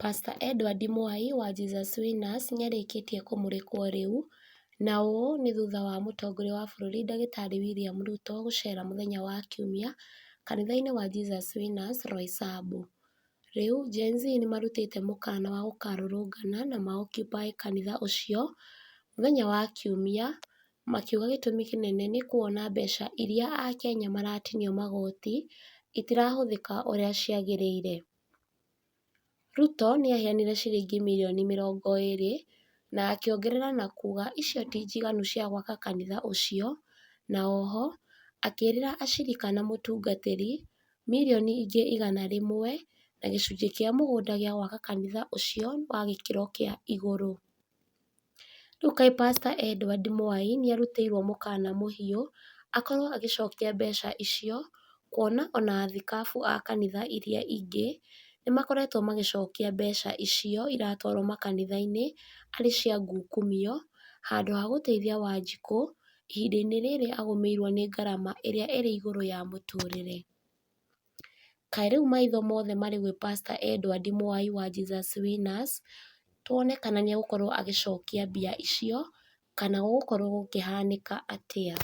Pastor Edward Mwai wa Jesus Winners nĩarĩkĩtie kũmũrĩkwo rĩu, na ũũ nĩ thutha wa mũtongoria wa bũrũri Ndagĩtarĩ William Ruto gũcera mũthenya wa Kiumia kanitha-inĩ wa Jesus Winners Roysambu. Rĩu Gen Z nĩmarutĩte mũkana wa gũkarũrũngana na ma occupy kanitha ũcio mũthenya wa Kiumia, makiuga gĩtũmi kĩnene nĩ kuona mbeca iria Akenya maratinio magoti itirahũthĩka ũrĩa ciagĩrĩire. Ruto nĩaheanire ciringi mirioni 20 na akĩongerera na kuga icio ti njiganu cia gwaka kanitha ũcio, na oho akĩrĩra acirika na mũtungatĩri mirioni ingĩ 100 na gĩcunjĩ kĩa mũgũnda gĩa gwaka kanitha ũcio wa gĩkĩro kĩa igũrũ. Rĩu kaĩ Pastor Edward Mwai nĩarutĩirwo mũkana mũhiũ akorwo agĩcokia mbeca icio, kuona ona athikabu a kanitha iria ingĩ nĩmakoretwo magĩcokia mbeca icio iratwarwo makanitha-inĩ arĩ cia ngukumio, handũ ha gũteithia Wanjikũ ihinda-inĩ rĩrĩ agũmĩirwo nĩ ngarama ĩrĩa ĩrĩ igũrũ ya mũtũrĩre. Kaĩ rĩu maitho mothe marĩ gwĩ Pastor Edward Mwai wa Jesus Winners, tuone kana nĩegũkorwo agĩcokia mbia icio kana gũgũkorwo gũkĩhanĩka atĩa.